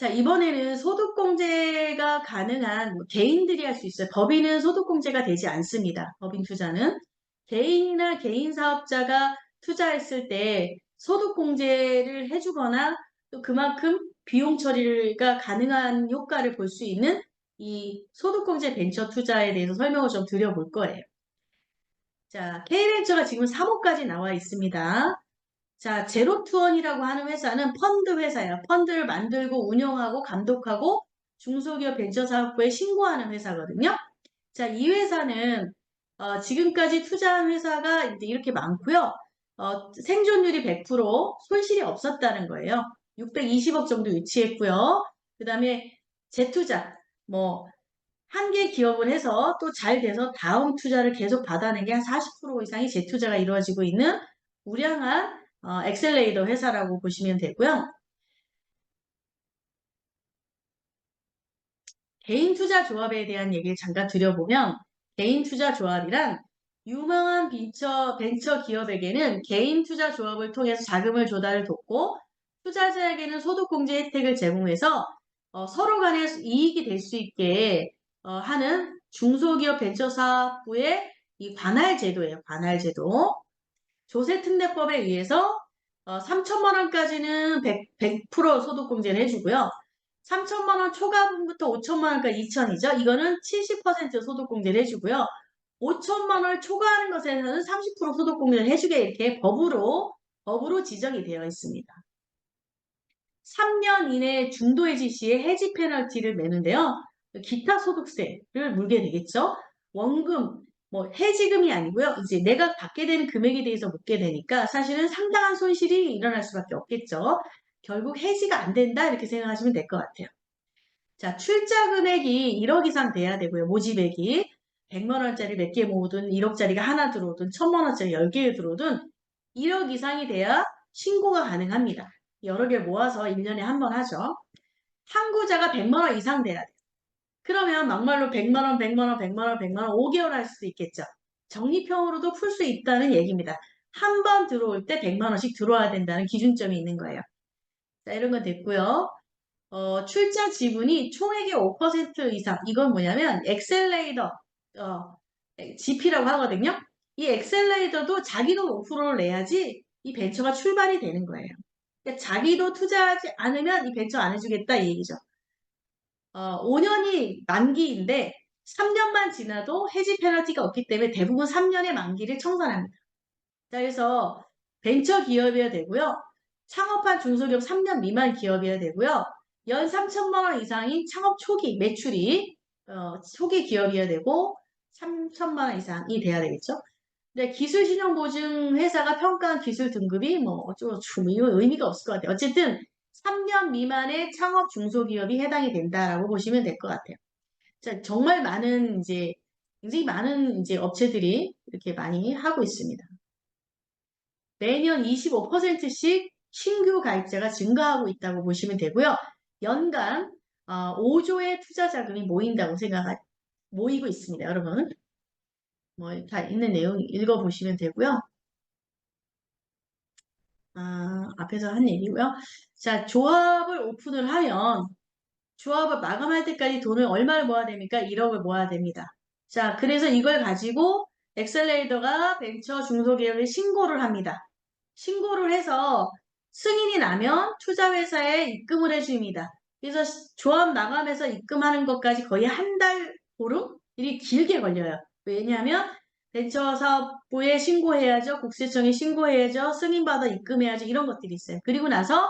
자, 이번에는 소득공제가 가능한 개인들이 할 수 있어요. 법인은 소득공제가 되지 않습니다. 법인 투자는. 개인이나 개인 사업자가 투자했을 때 소득공제를 해주거나 또 그만큼 비용 처리가 가능한 효과를 볼 수 있는 이 소득공제 벤처 투자에 대해서 설명을 좀 드려볼 거예요. 자, K벤처가 지금 3호까지 나와 있습니다. 자, 제로투원이라고 하는 회사는 펀드 회사예요. 펀드를 만들고 운영하고 감독하고 중소기업 벤처사업부에 신고하는 회사거든요. 자, 이 회사는 지금까지 투자한 회사가 이제 이렇게 많고요. 생존율이 100%, 손실이 없었다는 거예요. 620억 정도 유치했고요. 그 다음에 재투자, 뭐 한 개 기업을 해서 또 잘 돼서 다음 투자를 계속 받아내게 한 40% 이상이 재투자가 이루어지고 있는 우량한 엑셀레이터 회사라고 보시면 되고요. 개인 투자 조합에 대한 얘기를 잠깐 드려보면 개인 투자 조합이란 유망한 벤처 기업에게는 개인 투자 조합을 통해서 자금을 조달을 돕고 투자자에게는 소득공제 혜택을 제공해서 서로 간에 이익이 될 수 있게 하는 중소기업 벤처사업부의 이 관할 제도예요. 관할 제도. 조세특례법에 의해서 3천만 원까지는 100% 소득공제를 해주고요. 3천만 원 초과분부터 5천만 원까지 2천이죠. 이거는 70% 소득공제를 해주고요. 5천만 원을 초과하는 것에서는 30% 소득공제를 해주게 이렇게 법으로 지정이 되어 있습니다. 3년 이내 중도해지 시에 해지 페널티를 내는데요. 기타 소득세를 물게 되겠죠. 원금, 뭐 해지금이 아니고요. 이제 내가 받게 되는 금액에 대해서 묻게 되니까 사실은 상당한 손실이 일어날 수밖에 없겠죠. 결국 해지가 안 된다 이렇게 생각하시면 될 것 같아요. 자, 출자 금액이 1억 이상 돼야 되고요. 모집액이 100만 원짜리 몇 개 모으든 1억짜리가 하나 들어오든 1000만 원짜리 10개 들어오든 1억 이상이 돼야 신고가 가능합니다. 여러 개 모아서 1년에 한 번 하죠. 항구자가 100만 원 이상 돼야 돼요. 그러면 막말로 100만 원, 100만 원, 100만 원, 100만 원 5개월 할 수도 있겠죠. 적립형으로도 풀 수 있다는 얘기입니다. 한 번 들어올 때 100만 원씩 들어와야 된다는 기준점이 있는 거예요. 자, 이런 건 됐고요. 출자 지분이 총액의 5% 이상. 이건 뭐냐면 엑셀레이터 GP라고 하거든요. 이 엑셀레이터도 자기 돈 5%를 내야지 이 벤처가 출발이 되는 거예요. 그러니까 자기도 투자하지 않으면 이 벤처 안 해주겠다 이 얘기죠. 5년이 만기인데 3년만 지나도 해지 페널티가 없기 때문에 대부분 3년의 만기를 청산합니다. 자, 그래서 벤처 기업이어야 되고요. 창업한 중소기업 3년 미만 기업이어야 되고요. 연 3천만 원 이상인 창업 초기 매출이 초기 기업이어야 되고 3천만 원 이상이 돼야 되겠죠. 근데 기술신용보증 회사가 평가한 기술 등급이 뭐 어쩌고 의미가 없을 것 같아요. 어쨌든 3년 미만의 창업 중소기업이 해당이 된다라고 보시면 될 것 같아요. 자, 정말 많은 이제 굉장히 많은 이제 업체들이 이렇게 많이 하고 있습니다. 매년 25%씩 신규 가입자가 증가하고 있다고 보시면 되고요. 연간 5조의 투자 자금이 모이고 있습니다. 여러분. 뭐 다 있는 내용 읽어보시면 되고요. 앞에서 한 얘기고요. 자, 조합을 오픈을 하면 조합을 마감할 때까지 돈을 얼마를 모아야 됩니까? 1억을 모아야 됩니다. 자, 그래서 이걸 가지고 엑셀레이터가 벤처 중소기업에 신고를 합니다. 신고를 해서 승인이 나면 투자회사에 입금을 해줍니다. 그래서 조합 마감해서 입금하는 것까지 거의 한 달 보름? 일이 길게 걸려요. 왜냐하면 벤처사업부에 신고해야죠. 국세청에 신고해야죠. 승인받아 입금해야죠. 이런 것들이 있어요. 그리고 나서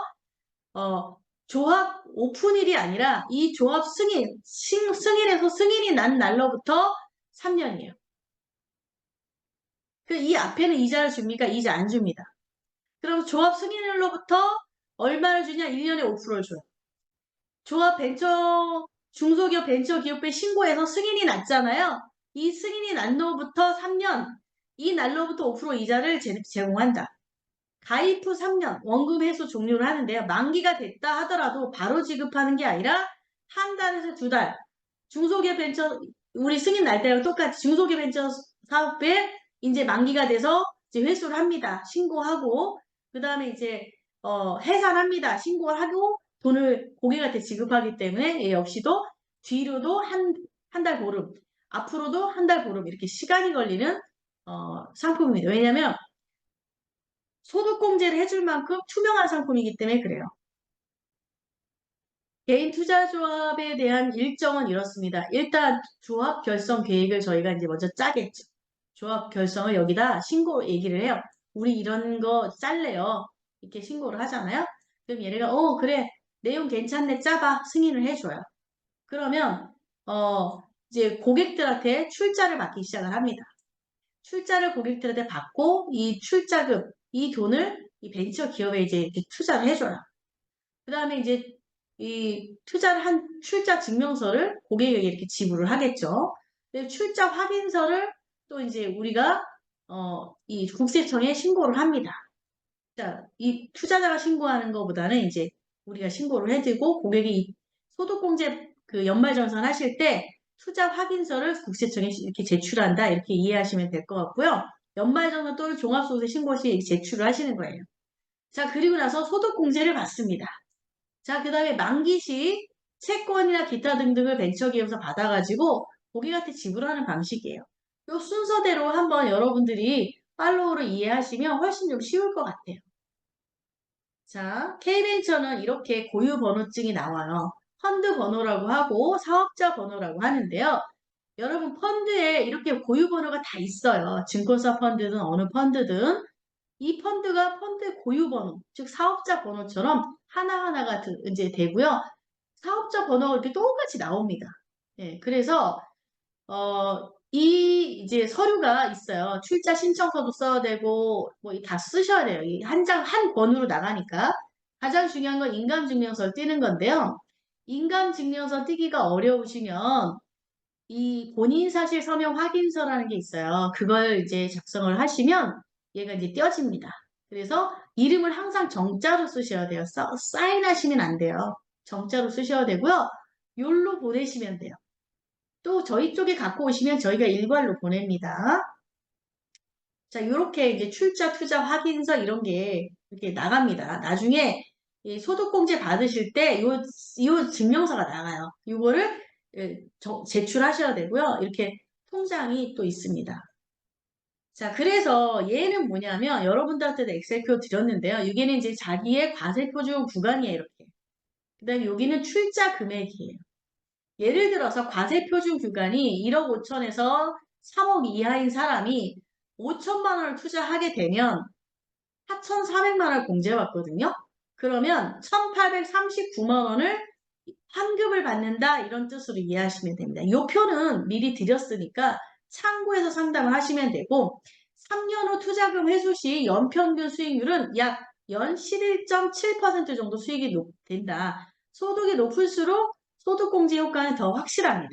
조합 오픈일이 아니라 이 조합 승인해서 승인이 난 날로부터 3년이에요. 이 앞에는 이자를 줍니까? 이자 안 줍니다. 그럼 조합 승인일로부터 얼마를 주냐? 1년에 5%를 줘요. 조합 중소기업 벤처기업부에 신고해서 승인이 났잖아요. 이 승인이 난 날로부터 3년, 이 날로부터 5% 이자를 제공한다. 가입 후 3년 원금 회수 종료를 하는데요. 만기가 됐다 하더라도 바로 지급하는 게 아니라 한 달에서 두 달. 중소기업 벤처 우리 승인 날 때랑 똑같이 중소기업 벤처 사업부에 이제 만기가 돼서 이제 회수를 합니다. 신고하고 그 다음에 이제 해산합니다. 신고를 하고 돈을 고객한테 지급하기 때문에 얘 역시도 뒤로도 한 달 보름, 앞으로도 한 달 보름 이렇게 시간이 걸리는 상품입니다. 왜냐하면 소득공제를 해줄 만큼 투명한 상품이기 때문에 그래요. 개인 투자조합에 대한 일정은 이렇습니다. 일단 조합 결성 계획을 저희가 이제 먼저 짜겠죠. 조합 결성을 여기다 신고 얘기를 해요. 우리 이런 거 짤래요. 이렇게 신고를 하잖아요. 그럼 얘네가 그래 내용 괜찮네 짜봐 승인을 해줘요. 그러면 이제 고객들한테 출자를 받기 시작을 합니다. 출자를 고객들한테 받고 이 출자금 이 돈을 이 벤처 기업에 이제 이렇게 투자를 해줘요. 그 다음에 이제 이 투자를 한 출자 증명서를 고객에게 이렇게 지불을 하겠죠. 근데 출자 확인서를 또 이제 우리가 이 국세청에 신고를 합니다. 자, 이 투자자가 신고하는 것보다는 이제 우리가 신고를 해드리고 고객이 이 소득공제 그 연말정산 하실 때 투자 확인서를 국세청에 이렇게 제출한다 이렇게 이해하시면 될 것 같고요. 연말정산 또는 종합소득세 신고 시 제출을 하시는 거예요. 자, 그리고 나서 소득공제를 받습니다. 자, 그 다음에 만기 시 채권이나 기타 등등을 벤처기업에서 받아가지고 고객한테 지불하는 방식이에요. 이 순서대로 한번 여러분들이 팔로우를 이해하시면 훨씬 좀 쉬울 것 같아요. 자, K벤처는 이렇게 고유 번호증이 나와요. 펀드 번호라고 하고 사업자 번호라고 하는데요. 여러분 펀드에 이렇게 고유 번호가 다 있어요. 증권사 펀드든 어느 펀드든 이 펀드가 펀드 고유 번호, 즉 사업자 번호처럼 하나하나가 이제 되고요. 사업자 번호가 이렇게 똑같이 나옵니다. 예, 그래서 이 이제 서류가 있어요. 출자 신청서도 써야 되고 뭐 다 쓰셔야 돼요. 한 권으로 나가니까 가장 중요한 건 인감증명서를 띄는 건데요. 인감증명서 띄기가 어려우시면 이 본인사실 서명 확인서라는 게 있어요. 그걸 이제 작성을 하시면 얘가 이제 띄어집니다. 그래서 이름을 항상 정자로 쓰셔야 돼요. 사인하시면 안 돼요. 정자로 쓰셔야 되고요. 욜로 보내시면 돼요. 또 저희 쪽에 갖고 오시면 저희가 일괄로 보냅니다. 자, 이렇게 이제 출자, 투자 확인서 이런 게 이렇게 나갑니다. 나중에 이 소득공제 받으실 때 요 증명서가 나가요. 이거를 제출하셔야 되고요. 이렇게 통장이 또 있습니다. 자, 그래서 얘는 뭐냐면 여러분들한테도 엑셀표 드렸는데요. 여기는 이제 자기의 과세표준 구간이에요. 이렇게. 그 다음에 여기는 출자 금액이에요. 예를 들어서 과세표준 구간이 1억 5천에서 3억 이하인 사람이 5천만 원을 투자하게 되면 4,400만 원을 공제받거든요. 그러면 1,839만 원을 환급을 받는다 이런 뜻으로 이해하시면 됩니다. 이 표는 미리 드렸으니까 참고해서 상담을 하시면 되고 3년 후 투자금 회수 시 연평균 수익률은 약 연 11.7% 정도 수익이 된다. 소득이 높을수록 소득공제 효과는 더 확실합니다.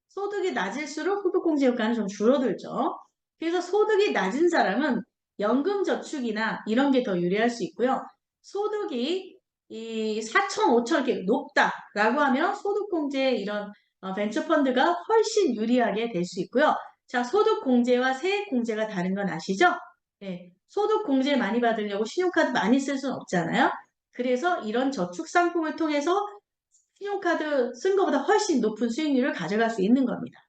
소득이 낮을수록 소득공제 효과는 좀 줄어들죠. 그래서 소득이 낮은 사람은 연금저축이나 이런 게 더 유리할 수 있고요. 소득이 이 4천, 5천 이렇게 높다라고 하면 소득공제 이런 벤처펀드가 훨씬 유리하게 될 수 있고요. 자, 소득공제와 세액공제가 다른 건 아시죠? 네, 소득공제 많이 받으려고 신용카드 많이 쓸 수는 없잖아요. 그래서 이런 저축 상품을 통해서 신용카드 쓴 것보다 훨씬 높은 수익률을 가져갈 수 있는 겁니다.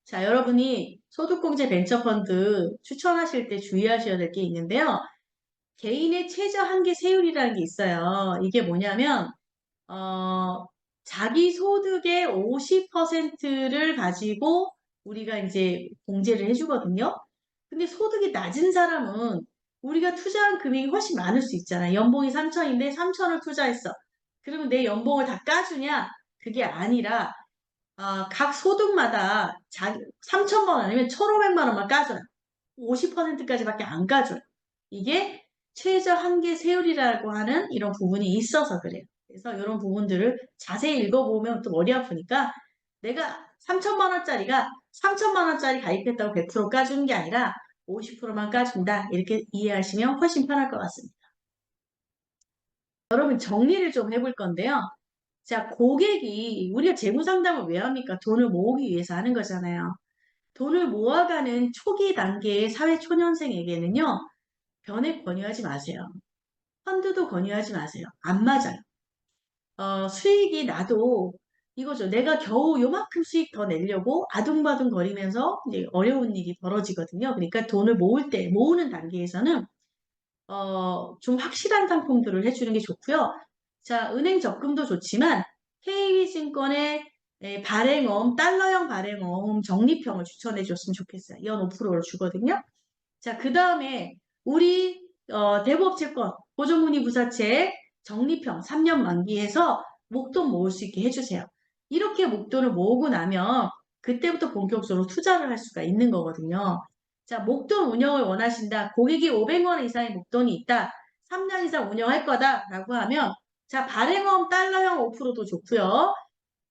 자, 여러분이 소득공제 벤처펀드 추천하실 때 주의하셔야 될 게 있는데요. 개인의 최저 한계 세율이라는 게 있어요. 이게 뭐냐면, 자기 소득의 50%를 가지고 우리가 이제 공제를 해주거든요. 근데 소득이 낮은 사람은 우리가 투자한 금액이 훨씬 많을 수 있잖아요. 연봉이 3천인데 3천을 투자했어. 그러면 내 연봉을 다 까주냐? 그게 아니라 각 소득마다 3천만 원 아니면 1,500만 원만 까줘요. 50%까지밖에 안 까줘요. 이게 최저 한계 세율이라고 하는 이런 부분이 있어서 그래요. 그래서 이런 부분들을 자세히 읽어보면 또 머리 아프니까 내가 3천만 원짜리가 3천만 원짜리 가입했다고 100% 까주는 게 아니라 50%만 까준다. 이렇게 이해하시면 훨씬 편할 것 같습니다. 여러분 정리를 좀 해볼 건데요. 자, 고객이 우리가 재무 상담을 왜 합니까? 돈을 모으기 위해서 하는 거잖아요. 돈을 모아가는 초기 단계의 사회 초년생에게는요. 변액 권유하지 마세요. 펀드도 권유하지 마세요. 안 맞아요. 수익이 나도 이거죠. 내가 겨우 요만큼 수익 더 내려고 아둥바둥 거리면서 이제 어려운 일이 벌어지거든요. 그러니까 돈을 모으는 단계에서는 좀 확실한 상품들을 해주는 게 좋고요. 자, 은행 적금도 좋지만 KB증권의 발행어음, 달러형 발행어음 적립형을 추천해 줬으면 좋겠어요. 연 5%를 주거든요. 자, 그 다음에 우리 대부업채권 고정문의부사채 적립형 3년 만기에서 목돈 모을 수 있게 해주세요. 이렇게 목돈을 모으고 나면 그때부터 본격적으로 투자를 할 수가 있는 거거든요. 자, 목돈 운영을 원하신다. 고객이 500원 이상의 목돈이 있다. 3년 이상 운영할 거다라고 하면 자, 발행어음 달러형 5%도 좋고요.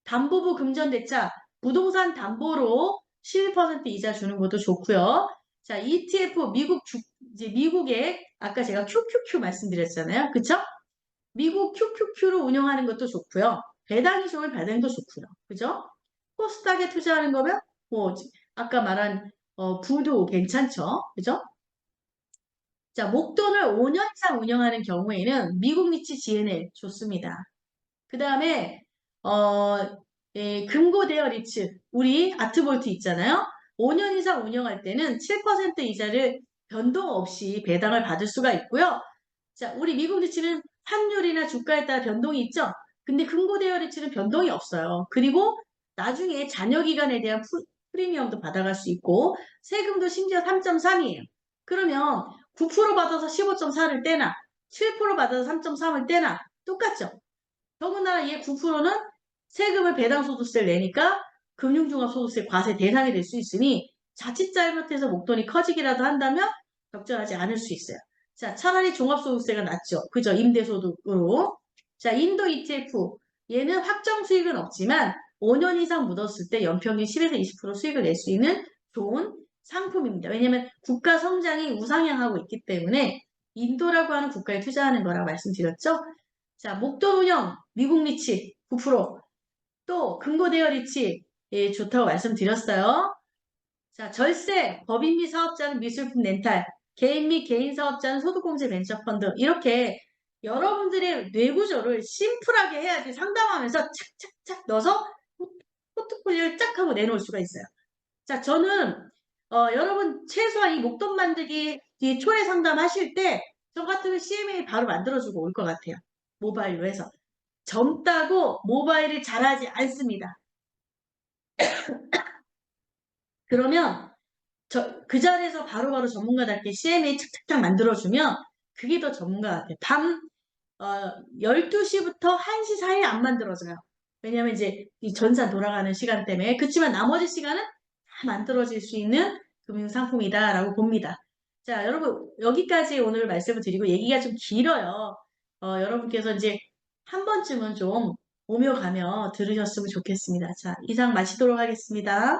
담보부 금전대차 부동산 담보로 11% 이자 주는 것도 좋고요. 자, ETF 이제 미국의 아까 제가 QQQ 말씀드렸잖아요. 그쵸? 미국 QQQ로 운영하는 것도 좋고요. 배당이 좋은 배당도 좋고요. 그죠? 코스닥에 투자하는 거면 뭐 아까 말한 부도 괜찮죠. 그죠? 자, 목돈을 5년 이상 운영하는 경우에는 미국 리츠 GNL 좋습니다. 그 다음에 금고 대여 리츠 우리 아트볼트 있잖아요. 5년 이상 운영할 때는 7% 이자를 변동 없이 배당을 받을 수가 있고요. 자, 우리 미국 리츠는 환율이나 주가에 따라 변동이 있죠. 근데 금고 대여 리츠는 변동이 없어요. 그리고 나중에 잔여 기간에 대한 프리미엄도 받아갈 수 있고 세금도 심지어 3.3이에요. 그러면 9% 받아서 15.4를 떼나 7% 받아서 3.3을 떼나 똑같죠. 더군다나 얘 9%는 세금을 배당소득세를 내니까 금융종합소득세 과세 대상이 될 수 있으니 자칫 잘못해서 목돈이 커지기라도 한다면 적절하지 않을 수 있어요. 자, 차라리 종합소득세가 낫죠. 그죠? 임대소득으로. 자, 인도 ETF. 얘는 확정 수익은 없지만 5년 이상 묻었을 때 연평균 10에서 20% 수익을 낼 수 있는 좋은 상품입니다. 왜냐하면 국가 성장이 우상향하고 있기 때문에 인도라고 하는 국가에 투자하는 거라고 말씀드렸죠. 자, 목돈 운영, 미국 리치 9%, 또 금고 대여 리치 예, 좋다고 말씀드렸어요. 자, 절세, 법인 및 사업자는 미술품 렌탈, 개인 및 개인 사업자는 소득공제 벤처펀드 이렇게 여러분들의 뇌구조를 심플하게 해야지 상담하면서 착착착 넣어서 포트폴리오를 쫙 하고 내놓을 수가 있어요. 자, 저는 여러분 최소한 이 목돈 만들기 이 초회 상담하실 때 저 같으면 CMA 바로 만들어주고 올 것 같아요. 모바일로 해서. 젊다고 모바일을 잘하지 않습니다. 그러면 그 자리에서 바로바로 전문가답게 CMA 착착착 만들어주면 그게 더 전문가 같아요. 밤 12시부터 1시 사이에 안 만들어져요. 왜냐면 이제 이 전산 돌아가는 시간 때문에. 그렇지만 나머지 시간은 다 만들어질 수 있는 금융상품이다라고 봅니다. 자, 여러분 여기까지 오늘 말씀을 드리고 얘기가 좀 길어요. 여러분께서 이제 한 번쯤은 좀 오며 가며 들으셨으면 좋겠습니다. 자, 이상 마치도록 하겠습니다.